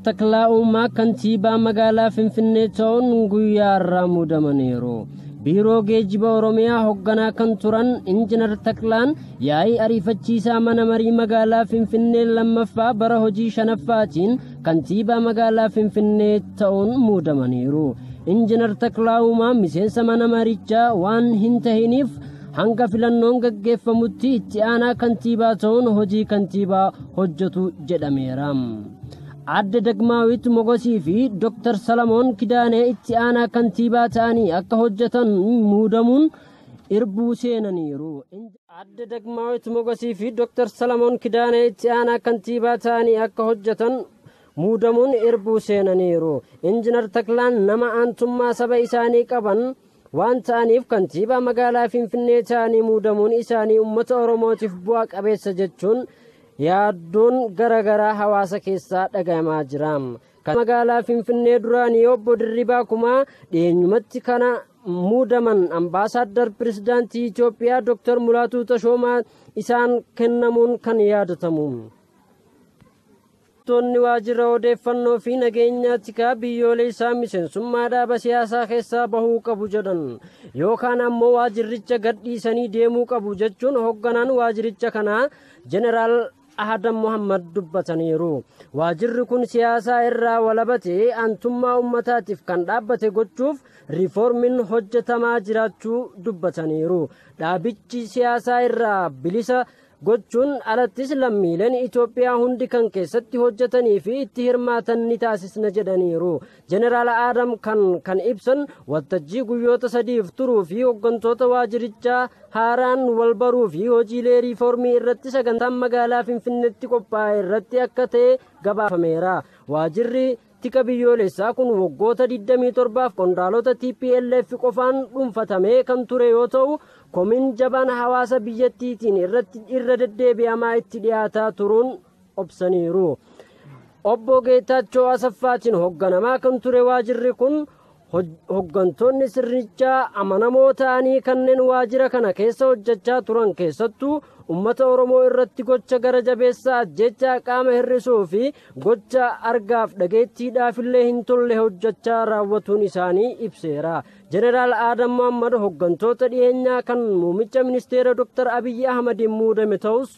Taklaa'ummaa kantiibaa magaalaa Finfinnee ta'uun guyyaa irraa muudamaniiru. Biiroo Geejjiba Oromiyaa hoogganaa kan turan Injiinar Taklaan yaa'ii ariifachiisaa mana marii magaalaa Finfinnee lammaffaa bara hojii shanaffaatiin kantiibaa magaalaa Finfinnee ta'uun muudamaniiru. Injiinar Taklaa'ummaa miseensa mana marichaa waan hin tahiniif hanga filannoon gaggeeffamutti itti aanaa kantiibaa ta'uun hojii kantiibaa hojjetu jedhameera. Adde Dagmaawit Mogosii fi Dr. Salamoon Kidaanee itti aanaa kantiibaa ta'anii akka hojjetan muudamuun irbuu seenaniiru. Adde Dagmaawit Mogosii fi Dr. Salamoon Kidaanee itti aanaa kantiibaa ta'anii akka hojjetan muudamuun irbuu seenaniiru. Injiinar Taklaan nama aantummaa saba isaanii qaban waan ta'aniif kantiibaa magaalaa Finfinnee ta'anii muudamuun isaanii uummata Oromootiif bu'aa qabeessa jechuun yaaddoon garagaraa hawaasa keessaa dhagahamaa jira. Magaalaa Finfinnee duraanii obbo Dirribaa Kumaa dhiyeenyumatti kana muudaman ambaasaaddar pirezidaantii Itoophiyaa Dr. Mulaatuu Tashoomaa isaan kennamuun kan yaadatamu. Toonni waajjira odeeffannoo fi nageenya tikaa biyyoolessaa miseensummaa dhaaba siyaasaa keessaa bahuu qabu jedhan yookaan ammoo waajjiricha gadhiisanii deemuu qabu jechuun hoogganaan waajjiricha kanaa Jeneraal Ahadam Muhammad dubbataniiru. Waajjirri kun siyaasaa irraa walabatee aantummaa uummataatiif kan dhaabbate gochuuf riiformiin hojjetamaa jiraachuu dubbataniiru. Dhaabichi siyaasaa irraa bilisa gochuun alattis lammiileen Itoophiyaa hundi kan keessatti hojjetanii fi itti hirmaatan ni taasisna jedhaniiru. Jeneraal Adam kan ibsan waltajjii guyyoota 3 turuu fi hooggantoota waajjirichaa haaraan wal baruu fi hojiilee riiformii irratti sagantaan magaalaa Finfinneetti qophaa'e irratti akka ta'e gabaafameera. Waajjirri tika biyyoolessaa kun waggoota 27f qondaalota TPLF qofaan dhuunfatamee kan ture yoo ta'u komiin jabaan hawaasa biyyattiitiin irra deddeebi'amaa itti dhiyaataa turuun obsaniiru. Obbo Geetaachoo Asaffaatiin hoogganamaa kan ture waajjirri kun hooggantoonni sirnichaa amanamoo ta'anii kanneen waajjira kana keessa hojjechaa turan keessattuu ummata Oromoo irratti gocha gara jabeessaa ajjechaa qaama hir'isuu fi gocha argaaf dhageettiidhaaf illee hin tolle hojjechaa raawwatuun isaanii ibseera. Jeneraal Adam Muhammad hooggantoota dhiyeenyaa kan muummicha ministeera Dr. Abiyyi Ahmadiin muudame ta'us